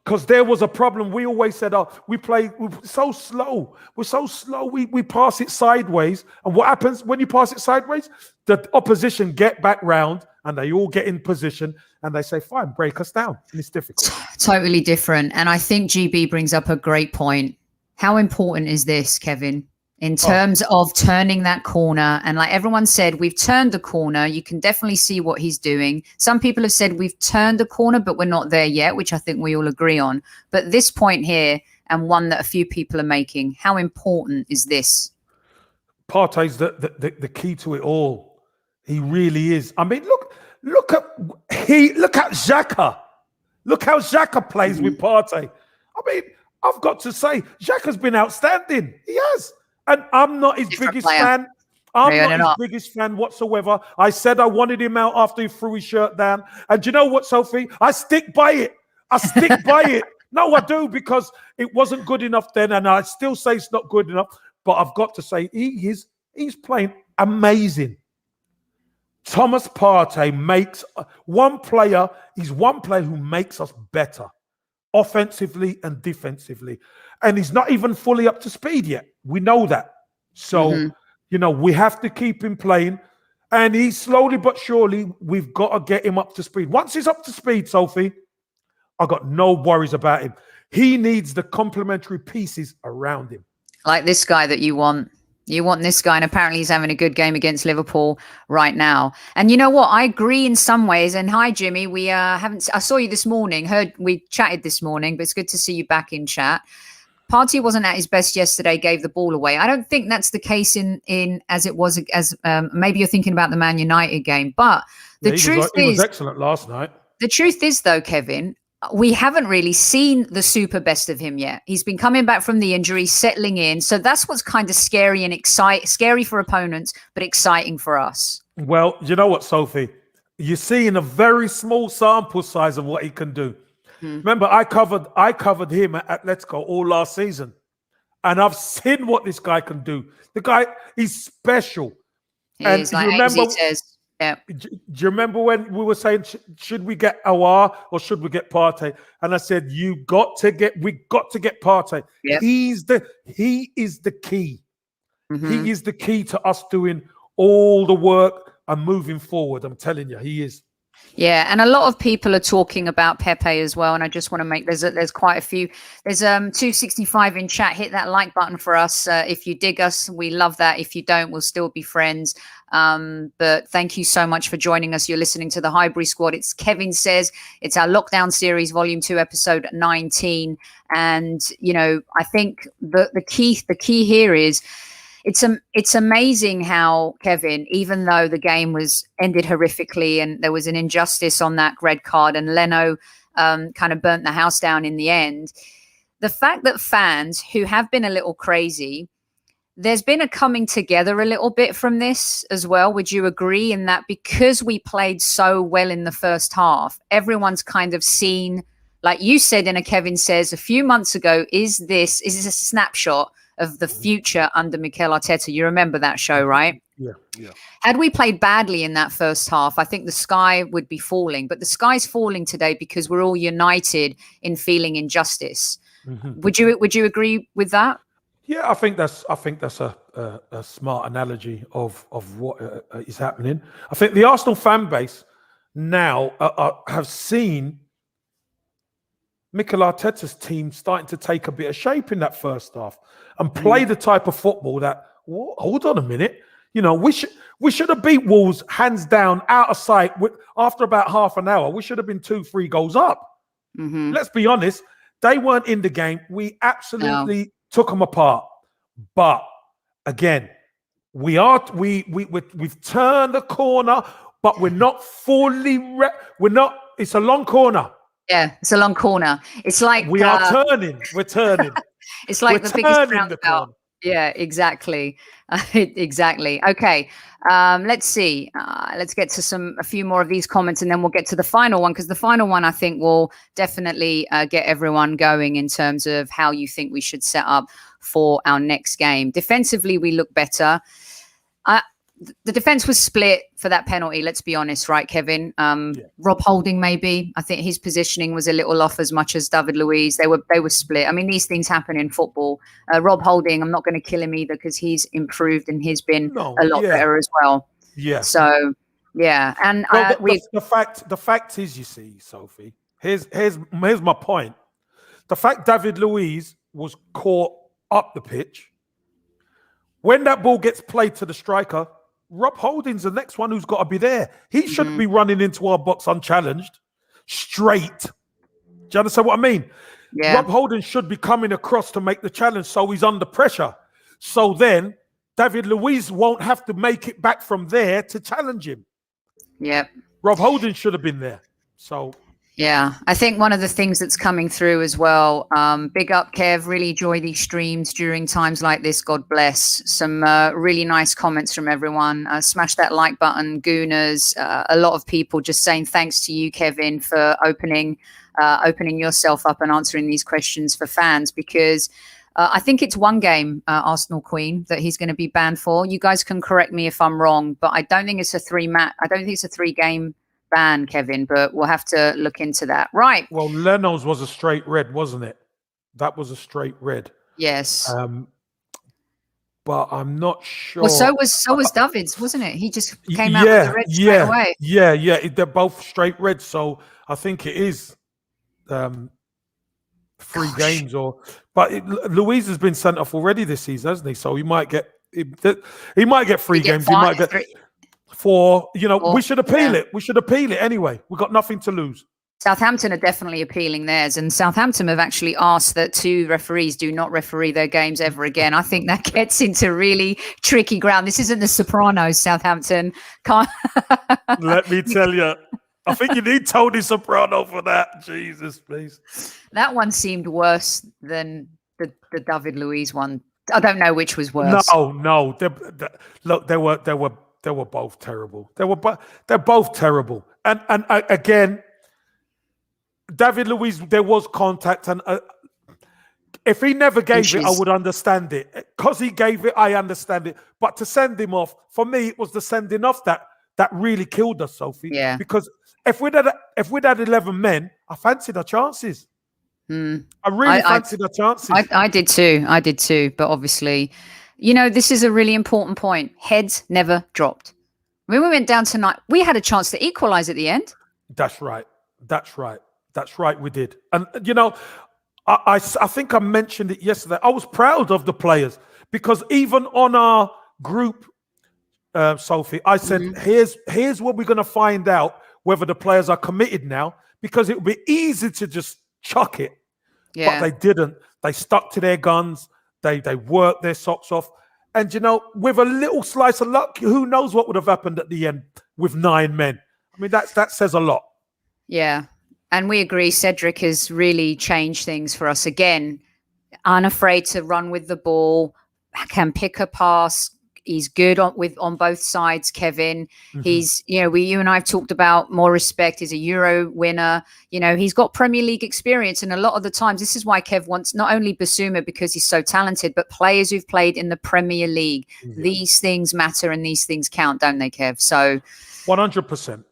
Because there was a problem. We always said, we're so slow. We're so slow. We pass it sideways. And what happens when you pass it sideways? The opposition get back round, and they all get in position, and they say, fine, break us down. And it's difficult. Totally different. And I think GB brings up a great point. How important is this, Kevin? In terms of turning that corner, and like everyone said, we've turned the corner. You can definitely see what he's doing. Some people have said we've turned the corner, but we're not there yet, which I think we all agree on. But this point here, and one that a few people are making, how important is this? Partey's the key to it all. He really is. I mean, look at Xhaka. Look how Xhaka plays with Partey. I mean, I've got to say, Xhaka's been outstanding. He has. And I'm not his biggest fan. I'm not his biggest fan whatsoever. I said I wanted him out after he threw his shirt down. And do you know what, Sophie? I stick by it. I stick by it. No, I do, because it wasn't good enough then, and I still say it's not good enough. But I've got to say, he's playing amazing. Thomas Partey makes he's one player who makes us better, offensively and defensively. And he's not even fully up to speed yet. We know that. So, we have to keep him playing. And he's slowly but surely, we've got to get him up to speed. Once he's up to speed, Sophie, I got no worries about him. He needs the complementary pieces around him. Like this guy that you want. You want this guy, and apparently he's having a good game against Liverpool right now. And you know what? I agree in some ways. And hi, Jimmy. I saw you this morning. We chatted this morning, but it's good to see you back in chat. Partey wasn't at his best yesterday, gave the ball away. I don't think that's the case in as it was, maybe you're thinking about the Man United game. But the truth is, he was excellent last night. The truth is, though, Kevin, we haven't really seen the super best of him yet. He's been coming back from the injury, settling in. So that's what's kind of scary and scary for opponents, but exciting for us. Well, you know what, Sophie? You're seeing a very small sample size of what he can do. Remember, I covered him at Let's Go all last season. And I've seen what this guy can do. The guy, he's special. He is, like AZ says. Yeah. Do you remember when we were saying, should we get Aouar or should we get Partey? And I said, we got to get Partey. Yep. He is the key. He is the key to us doing all the work and moving forward. I'm telling you, he is. Yeah, and a lot of people are talking about Pepe as well, and I just want to make there's quite a few. There's 265 in chat. Hit that like button for us if you dig us. We love that. If you don't, we'll still be friends. But thank you so much for joining us. You're listening to the Highbury Squad. It's Kevin Says. It's our lockdown series, volume 2, episode 19. And I think the key here is. It's amazing how, Kevin, even though the game was ended horrifically and there was an injustice on that red card and Leno kind of burnt the house down in the end, the fact that fans who have been a little crazy, there's been a coming together a little bit from this as well. Would you agree in that because we played so well in the first half, everyone's kind of seen, like you said in a Kevin Says a few months ago, is this a snapshot of the future under Mikel Arteta? You remember that show, right? Yeah. Had we played badly in that first half, I think the sky would be falling. But the sky's falling today because we're all united in feeling injustice. Would you agree with that? Yeah, I think that's a smart analogy of what is happening. I think the Arsenal fan base now have seen Mikel Arteta's team starting to take a bit of shape in that first half and play the type of football that, hold on a minute, we should have beat Wolves hands down, out of sight. After about half an hour, we should have been 2-3 goals up. Let's be honest, they weren't in the game. We absolutely took them apart. But again, we've turned the corner, but we're not fully. It's a long corner. Yeah, it's a long corner. It's like we are turning. We're turning. It's like the biggest roundabout. Yeah, exactly. Exactly. Okay. Let's see. Let's get to a few more of these comments, and then we'll get to the final one, because the final one I think will definitely get everyone going in terms of how you think we should set up for our next game. Defensively, we look better. The defense was split for that penalty. Let's be honest, right, Kevin? Rob Holding, maybe. I think his positioning was a little off as much as David Luiz. They were split. I mean, these things happen in football. Rob Holding, I'm not going to kill him either because he's improved and he's been a lot better as well. Yeah. So, yeah, and the fact is, you see, Sophie. Here's my point. The fact David Luiz was caught up the pitch. When that ball gets played to the striker, Rob Holding's the next one who's got to be there. He shouldn't be running into our box unchallenged, straight. Do you understand what I mean? Yeah. Rob Holding should be coming across to make the challenge, so he's under pressure. So then David Luiz won't have to make it back from there to challenge him. Yep. Rob Holding should have been there. So, yeah, I think one of the things that's coming through as well, big up, Kev, really enjoy these streams during times like this. God bless. Some really nice comments from everyone. Smash that like button, Gooners. A lot of people just saying thanks to you, Kevin, for opening yourself up and answering these questions for fans, because I think it's one game, Arsenal Queen, that he's going to be banned for. You guys can correct me if I'm wrong, but I don't think it's a 3-game ban, Kevin, but we'll have to look into that. Right. Well, Leno's was a straight red, wasn't it? That was a straight red. Yes. But I'm not sure. Well, so was David's, wasn't it? He just came out with the red straight away. Yeah. They're both straight red, so I think it is 3 games. But Luiz has been sent off already this season, hasn't he? So he might get 3 games. He might get 4. We should appeal it. We should appeal it anyway. We've got nothing to lose. Southampton are definitely appealing theirs, and Southampton have actually asked that 2 referees do not referee their games ever again. I think that gets into really tricky ground. This isn't the Sopranos, Southampton. Let me tell you, I think you need Tony Soprano for that. Jesus, please. That one seemed worse than the David Luiz one. I don't know which was worse. No. Look, they were both terrible. They're both terrible. And again, David Luiz, there was contact, and if he never gave it, I would understand it. Because he gave it, I understand it. But to send him off, for me, it was the sending off that really killed us, Sophie. Yeah. Because if we'd had 11 men, I fancied our chances. I really fancied our chances. I did too. But obviously, this is a really important point. Heads never dropped. When we went down tonight, we had a chance to equalise at the end. That's right. We did. And, I think I mentioned it yesterday. I was proud of the players because even on our group, Sophie, I said, here's what we're going to find out whether the players are committed now, because it would be easy to just chuck it. Yeah. But they didn't. They stuck to their guns. They worked their socks off. And, with a little slice of luck, who knows what would have happened at the end with 9 men. I mean, that says a lot. Yeah. And we agree, Cedric has really changed things for us again. Unafraid to run with the ball, can pick a pass. He's good on both sides, Kevin. He's, you and I have talked about more respect. He's a Euro winner. He's got Premier League experience. And a lot of the times, this is why Kev wants not only Basuma because he's so talented, but players who've played in the Premier League. Yeah. These things matter and these things count, don't they, Kev? So 100%.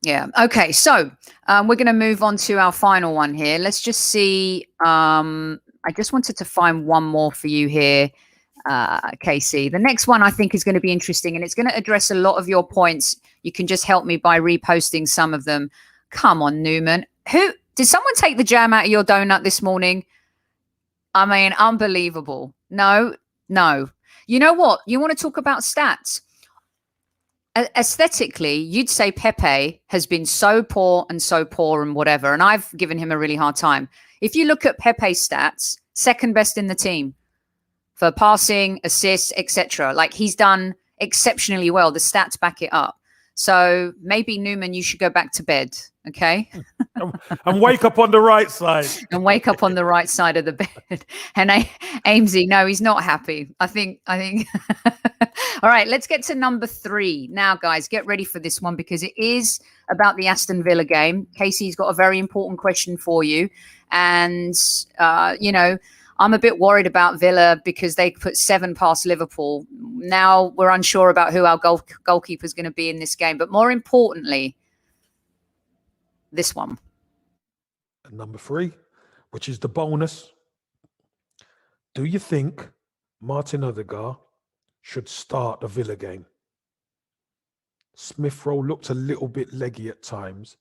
Yeah. Okay. So we're going to move on to our final one here. Let's just see. I just wanted to find one more for you here, Casey. The next one I think is going to be interesting, and it's going to address a lot of your points. You can just help me by reposting some of them. Come on, Newman. Did someone take the jam out of your donut this morning? I mean, unbelievable. No. You know what? You want to talk about stats? Aesthetically, you'd say Pepe has been so poor and whatever, and I've given him a really hard time. If you look at Pepe's stats, second best in the team for passing, assists, etc. Like, he's done exceptionally well. The stats back it up. So maybe, Newman, you should go back to bed, okay? And wake up on the right side. And wake up on the right side of the bed. And Amesy, no, he's not happy. I think. All right, let's get to number 3. Now, guys, get ready for this one because it is about the Aston Villa game. Casey's got a very important question for you. And, I'm a bit worried about Villa because they put 7 past Liverpool. Now we're unsure about who our goalkeeper is going to be in this game. But more importantly, this one. Number 3, which is the bonus. Do you think Martin Ødegaard should start the Villa game? Smith Rowe looked a little bit leggy at times.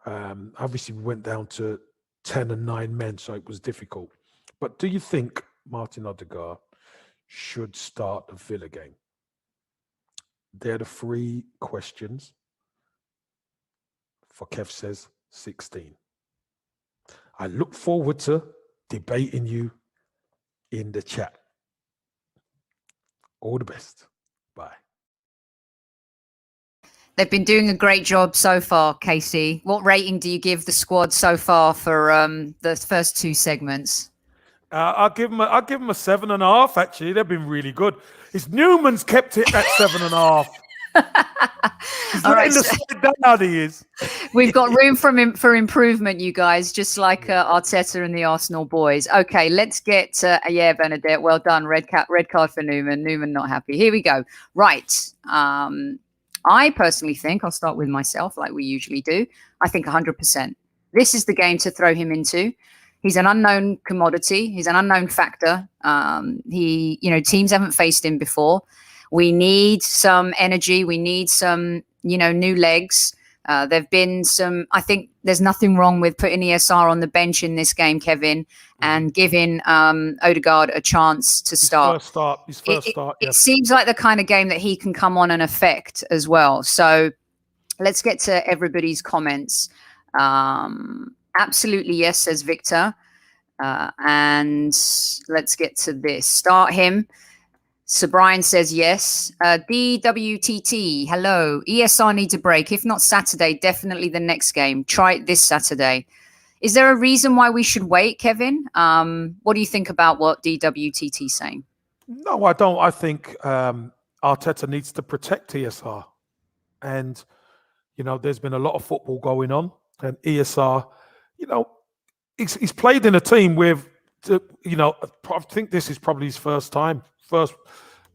Obviously, we went down to 10 and 9 men, so it was difficult. But do you think Martin Ødegaard should start the Villa game? They're the 3 questions. For Kev says 16. I look forward to debating you in the chat. All the best. Bye. They've been doing a great job so far, Casey. What rating do you give the squad so far for the first 2 segments? I'll give them a 7.5. Actually, they've been really good. It's Newman's kept it at 7.5. He's letting the slide down how he is. We've got room for improvement, you guys, just like Arteta and the Arsenal boys. Okay, let's get Bernadette. Well done. Red card for Newman. Newman not happy. Here we go. Right. I personally think, I'll start with myself like we usually do. I think 100%. This is the game to throw him into. He's an unknown commodity. He's an unknown factor. Teams haven't faced him before. We need some energy. We need some, new legs. There've been some, I think there's nothing wrong with putting ESR on the bench in this game, Kevin, and giving Ødegaard a chance to start. His first start. It seems like the kind of game that he can come on and affect as well. So let's get to everybody's comments. Absolutely yes, says Victor. And let's get to this. Start him. So Brian says yes. DWTT, hello. ESR needs a break. If not Saturday, definitely the next game. Try it this Saturday. Is there a reason why we should wait, Kevin? What do you think about what DWTT is saying? No, I don't. I think Arteta needs to protect ESR. And, there's been a lot of football going on. And ESR, he's played in a team with, I think this is probably his first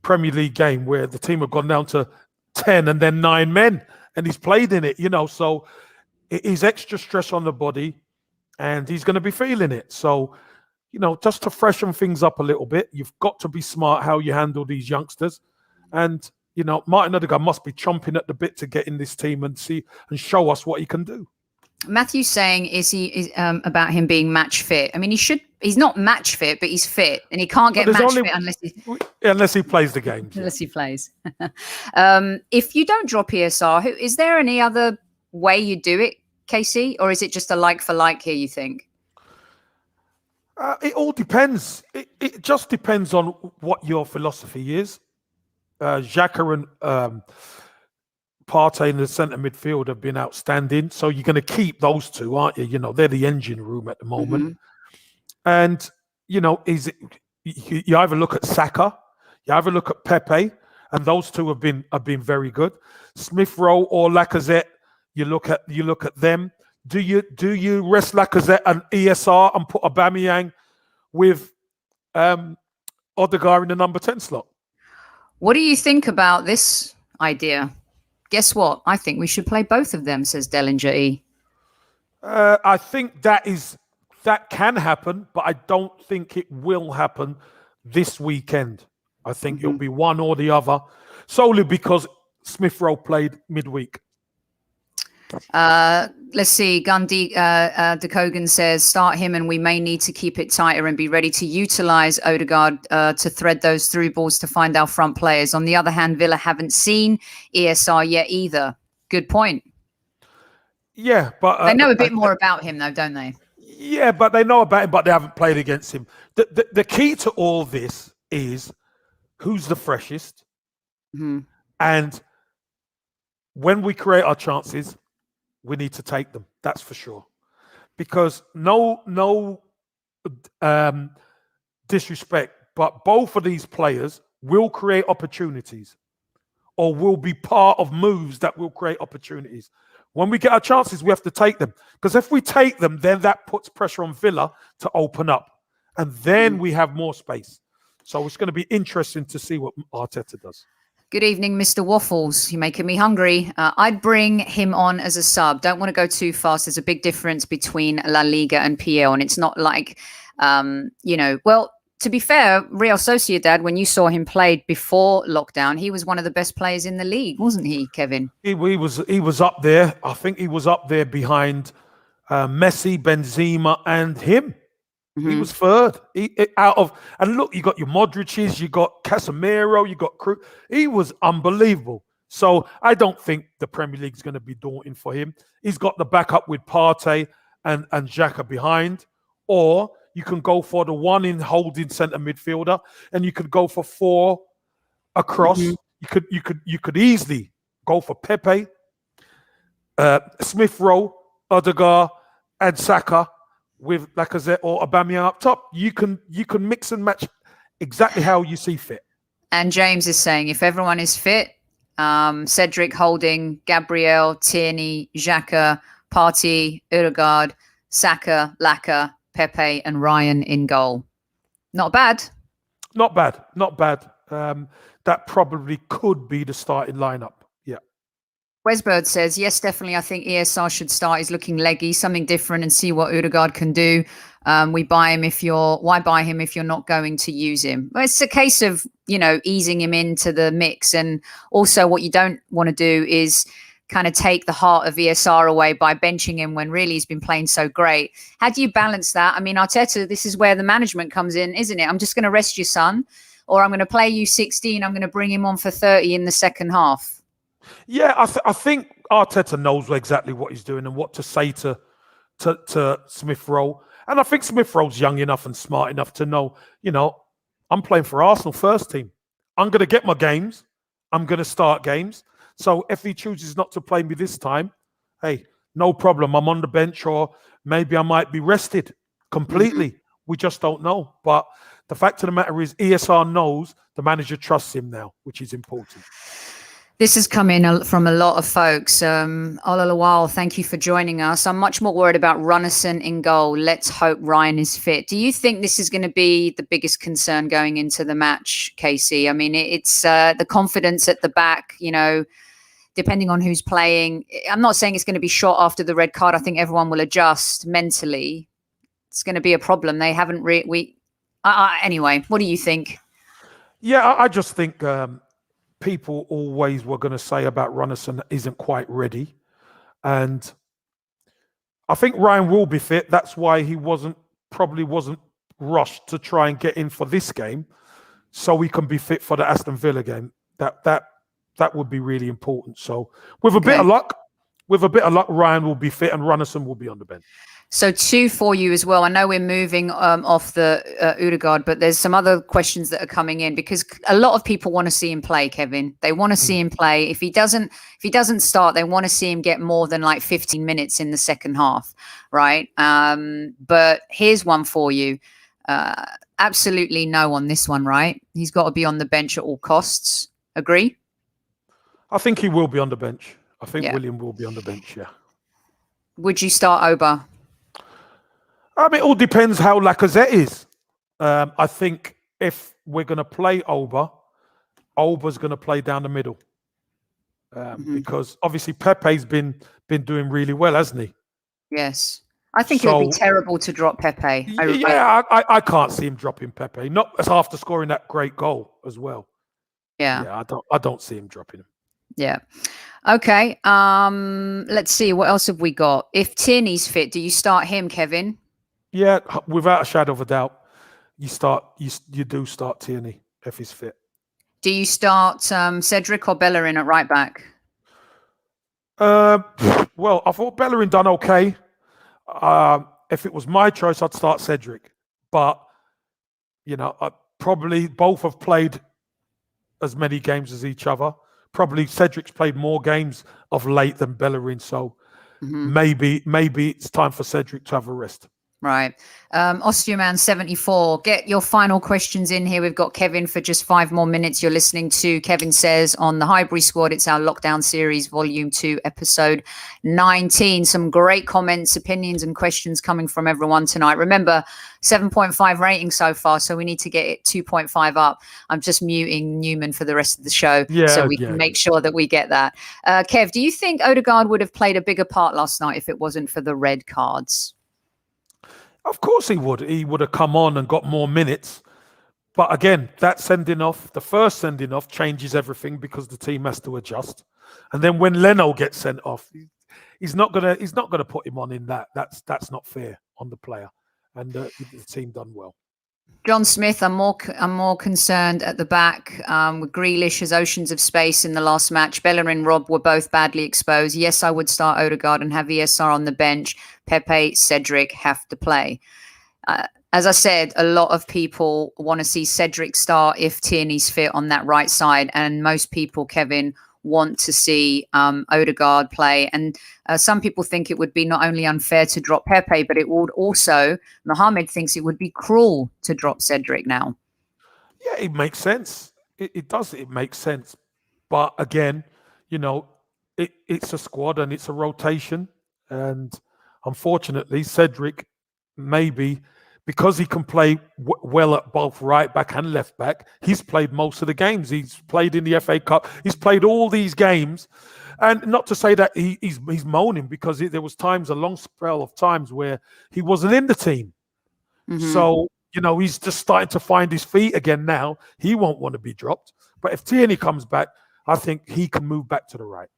Premier League game where the team have gone down to 10 and then 9 men, and he's played in it, so he's extra stress on the body and he's going to be feeling it. So, just to freshen things up a little bit, you've got to be smart how you handle these youngsters. And, Martin Ødegaard must be chomping at the bit to get in this team and show us what he can do. Matthew's saying about him being match fit. I mean, he's not match fit, but he's fit, and he can't get match fit unless he plays the game. Unless he plays. If you don't drop ESR, is there any other way you do it, Casey, or is it just a like for like here, you think? It all depends. It just depends on what your philosophy is. Xhaka and Partey in the centre midfield have been outstanding. So you're going to keep those two, aren't you? They're the engine room at the moment. And, you either look at Saka, you either look at Pepe, and those two have been very good. Smith Rowe or Lacazette, you look at them. Do you rest Lacazette and ESR and put Aubameyang with Ødegaard in the number 10 slot? What do you think about this idea? Guess what? I think we should play both of them, says Dellinger E. I think that can happen, but I don't think it will happen this weekend. I think it'll be one or the other, solely because Smith Rowe played midweek. Let's see. Gandhi De Kogan says, start him and we may need to keep it tighter and be ready to utilise Ødegaard to thread those through balls to find our front players. On the other hand, Villa haven't seen ESR yet either. Good point. Yeah, but... they know a bit more about him though, don't they? Yeah, but they know about him, but they haven't played against him. The key to all this is who's the freshest. And when we create our chances, we need to take them. That's for sure. Because no disrespect, but both of these players will create opportunities or will be part of moves that will create opportunities. When we get our chances, we have to take them. Because if we take them, then that puts pressure on Villa to open up. And then we have more space. So it's going to be interesting to see what Arteta does. Good evening, Mr. Waffles. You're making me hungry. I'd bring him on as a sub. Don't want to go too fast. There's a big difference between La Liga and PL. And it's not like, well, to be fair, Real Sociedad, when you saw him play before lockdown, he was one of the best players in the league, wasn't he, Kevin? He was up there. I think he was up there behind Messi, Benzema, and him. He was third. And look, you got your Modric's, you got Casemiro, you got Cruz. He was unbelievable. So I don't think the Premier League is going to be daunting for him. He's got the backup with Partey and Xhaka behind, or you can go for the one in holding centre midfielder, and you could go for 4 across. You could easily go for Pepe, Smith Rowe, Ødegaard, and Saka with Lacazette or Aubameyang up top. You can mix and match exactly how you see fit. And James is saying if everyone is fit, Cedric, Holding, Gabriel, Tierney, Xhaka, Partey, Ødegaard, Saka, Laka, Pepe, and Ryan in goal. Not bad. Not bad. Not bad. That probably could be the starting lineup. Yeah. Wesbird says, yes, definitely. I think ESR should start. He's looking leggy, something different, and see what Ødegaard can do. Why buy him if you're not going to use him? Well, it's a case of, easing him into the mix. And also what you don't want to do is kind of take the heart of ESR away by benching him when really he's been playing so great. How do you balance that? I mean, Arteta, this is where the management comes in, isn't it? I'm just going to rest your son, or I'm going to play you 16. I'm going to bring him on for 30 in the second half. Yeah, I think Arteta knows exactly what he's doing and what to say to Smith Rowe. And I think Smith Rowe's young enough and smart enough to know, I'm playing for Arsenal first team. I'm going to get my games. I'm going to start games. So if he chooses not to play me this time, hey, no problem. I'm on the bench, or maybe I might be rested completely. We just don't know. But the fact of the matter is ESR knows the manager trusts him now, which is important. This has come in from a lot of folks. Olalawal, thank you for joining us. I'm much more worried about Runnison in goal. Let's hope Ryan is fit. Do you think this is going to be the biggest concern going into the match, Casey? I mean, it's the confidence at the back, depending on who's playing. I'm not saying it's going to be shot after the red card. I think everyone will adjust mentally. It's going to be a problem. They haven't anyway, what do you think? Yeah, I just think people always were going to say about Runnison isn't quite ready. And I think Ryan will be fit. That's why he probably wasn't rushed to try and get in for this game, so he can be fit for the Aston Villa game. That would be really important. So with a bit of luck, Ryan will be fit and Runnison will be on the bench. So 2 for you as well. I know we're moving off the Ødegaard, but there's some other questions that are coming in because a lot of people want to see him play, Kevin. They want to see him play. If he doesn't start, they want to see him get more than like 15 minutes in the second half, right? But here's one for you. Absolutely no on this one, right? He's got to be on the bench at all costs. Agree? I think he will be on the bench. I think William will be on the bench, yeah. Would you start Oba? I mean, it all depends how Lacazette is. I think if we're going to play Oba's going to play down the middle. Because obviously Pepe's been doing really well, hasn't he? Yes. I think it would be terrible to drop Pepe. I can't see him dropping Pepe. Not after scoring that great goal as well. Yeah. I don't see him dropping him. Yeah. Okay. Let's see. What else have we got? If Tierney's fit, do you start him, Kevin? Yeah, without a shadow of a doubt, you do start Tierney if he's fit. Do you start Cedric or Bellerin at right back? Well, I thought Bellerin done okay. If it was my choice, I'd start Cedric. But probably both have played as many games as each other. Probably Cedric's played more games of late than Bellerin, so maybe it's time for Cedric to have a rest. Right. Osteoman 74, get your final questions in here. We've got Kevin for just 5 more minutes. You're listening to Kevin Says on the Highbury Squad. It's our lockdown series, volume 2, episode 19. Some great comments, opinions and questions coming from everyone tonight. Remember, 7.5 rating so far, so we need to get it 2.5 up. I'm just muting Newman for the rest of the show so we can make sure that we get that. Kev, do you think Ødegaard would have played a bigger part last night if it wasn't for the red cards? Of course he would. He would have come on and got more minutes. But again, that sending off, the first sending off changes everything because the team has to adjust. And then when Leno gets sent off, he's not gonna put him on in that. That's not fair on the player. And the team done well. John Smith, I'm more concerned at the back with Grealish as oceans of space in the last match. Bellerin and Rob were both badly exposed. Yes, I would start Ødegaard and have ESR on the bench. Pepe, Cedric have to play. As I said, a lot of people want to see Cedric start if Tierney's fit on that right side. And most people, Kevin, want to see Ødegaard play. And some people think it would be not only unfair to drop Pepe, but it would also, Mohamed thinks it would be cruel to drop Cedric now. Yeah, it makes sense. It does. It makes sense. But again, you know, it's a squad and it's a rotation. And unfortunately, Cedric, maybe because he can play well at both right back and left back, he's played most of the games. He's played in the FA Cup. He's played all these games. And not to say that he's moaning, because there was times, a long spell of times where he wasn't in the team. Mm-hmm. So, you know, he's just starting to find his feet again now. He won't want to be dropped. But if Tierney comes back, I think he can move back to the right.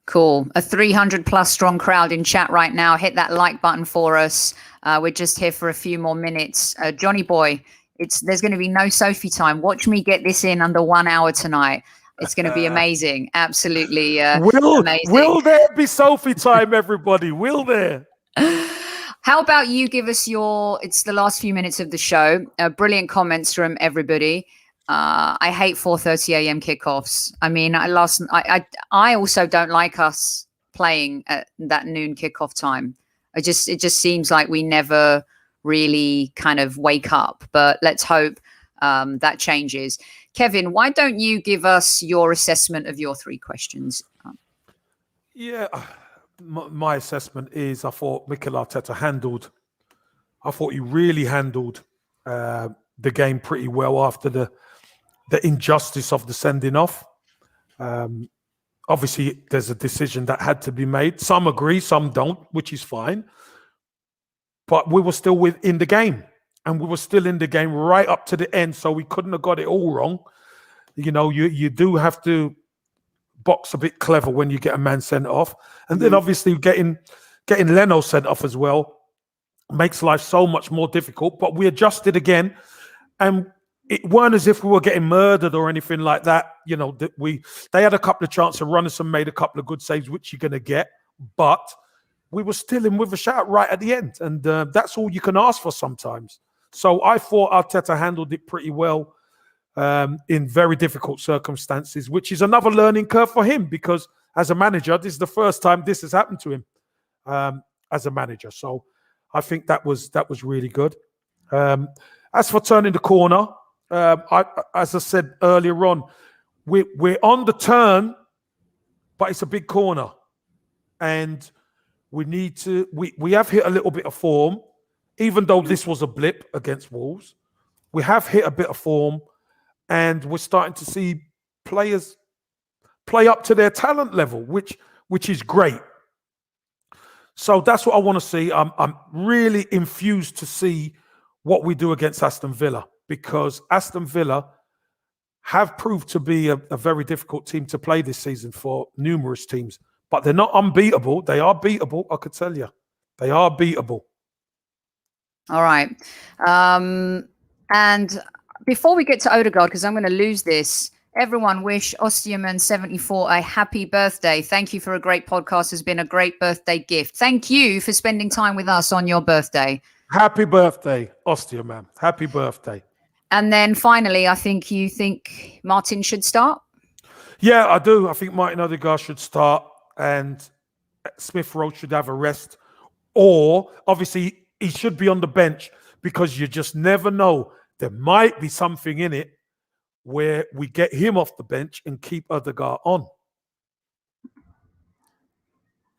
Cool. A 300 plus strong crowd in chat right now. Hit that like button for us. We're just here for a few more minutes. Johnny boy, there's going to be no Sophie time. Watch me get this in under 1 hour tonight. It's going to be amazing. Absolutely amazing. Will there be Sophie time, everybody? Will there? How about you give us it's the last few minutes of the show. Brilliant comments from everybody. I hate 4:30 a.m. kickoffs. I mean, I also don't like us playing at that noon kickoff time. It just seems like we never really kind of wake up. But let's hope that changes. Kevin, why don't you give us your assessment of your 3 questions? Yeah, my assessment is I thought Mikel Arteta he really handled the game pretty well after the injustice of the sending off. Obviously, there's a decision that had to be made. Some agree, some don't, which is fine. But we were still in the game. And we were still in the game right up to the end, so we couldn't have got it all wrong. You know, you do have to box a bit clever when you get a man sent off. And then obviously getting Leno sent off as well makes life so much more difficult. But we adjusted again, and it weren't as if we were getting murdered or anything like that. You know, they had a couple of chances. Runnison made a couple of good saves, which you're going to get. But we were still in with a shout right at the end. And that's all you can ask for sometimes. So I thought Arteta handled it pretty well in very difficult circumstances, which is another learning curve for him, because as a manager, this is the first time this has happened to him as a manager. So I think that was really good. As for turning the corner, as I said earlier on, we're on the turn, but it's a big corner. And we have hit a little bit of form, even though this was a blip against Wolves. We have hit a bit of form, and we're starting to see players play up to their talent level, which is great. So that's what I want to see. I'm really infused to see what we do against Aston Villa, because Aston Villa have proved to be a very difficult team to play this season for numerous teams. But they're not unbeatable. They are beatable, I could tell you. They are beatable. All right. And before we get to Ødegaard, because I'm going to lose this, everyone wish Ostiaman74 a happy birthday. Thank you for a great podcast. Has been a great birthday gift. Thank you for spending time with us on your birthday. Happy birthday, Ostiaman. Happy birthday. And then finally, I think you think Martin should start? Yeah, I do. I think Martin Ødegaard should start, and Smith Rowe should have a rest. Or, obviously, he should be on the bench, because you just never know. There might be something in it where we get him off the bench and keep Ødegaard on.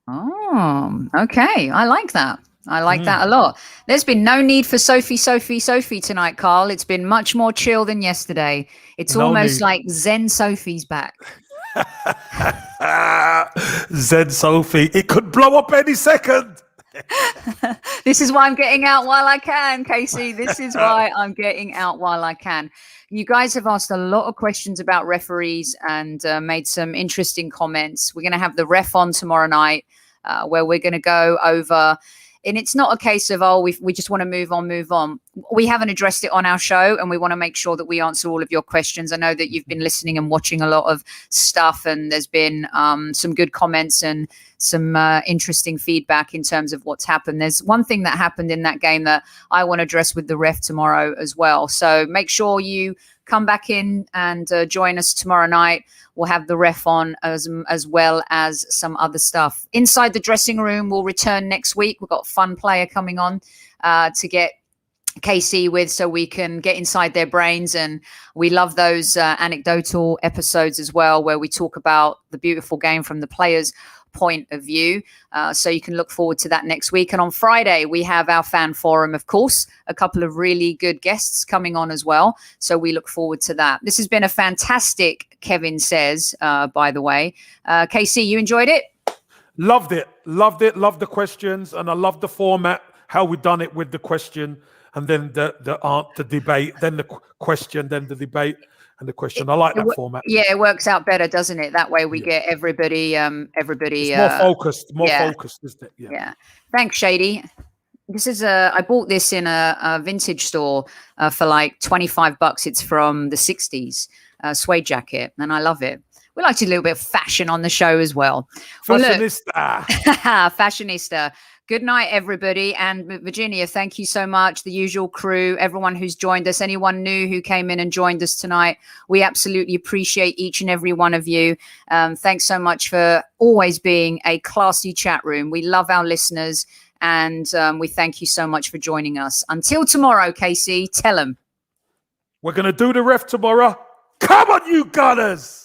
Oh, okay. I like that. I like that a lot. There's been no need for Sophie tonight, Carl. It's been much more chill than yesterday. It's almost like Zen Sophie's back. Zen Sophie. It could blow up any second. This is why I'm getting out while I can, Casey. This is why I'm getting out while I can. You guys have asked a lot of questions about referees and made some interesting comments. We're going to have the ref on tomorrow night, where we're going to go over And it's not a case of, oh, we just want to move on. We haven't addressed it on our show, and we want to make sure that we answer all of your questions. I know that you've been listening and watching a lot of stuff, and there's been some good comments and some interesting feedback in terms of what's happened. There's one thing that happened in that game that I want to address with the ref tomorrow as well. So make sure you come back in and join us tomorrow night. We'll have the ref on as well as some other stuff. Inside the Dressing Room will return next week. We've got a fun player coming on to get KC with, so we can get inside their brains. And we love those anecdotal episodes as well, where we talk about the beautiful game from the players' point of view. So you can look forward to that next week. And on Friday, we have our fan forum, of course, a couple of really good guests coming on as well. So we look forward to that. This has been a fantastic Kevin Says, by the way. KC, you enjoyed it? Loved it. Loved the questions. And I loved the format, how we done it with the question and then the debate, then the question, then the debate. And the question, I like that format. Yeah, it works out better, doesn't it? That way we get everybody. It's more focused, isn't it? Yeah. Thanks, Shady. This is I bought this in a vintage store for like $25. It's from the 60s, suede jacket, and I love it. We like to do a little bit of fashion on the show as well. Fashionista. Fashionista. Good night, everybody. And Virginia, thank you so much. The usual crew, everyone who's joined us, anyone new who came in and joined us tonight. We absolutely appreciate each and every one of you. Thanks so much for always being a classy chat room. We love our listeners, and we thank you so much for joining us. Until tomorrow, Casey, tell them. We're going to do the ref tomorrow. Come on, you Gunners!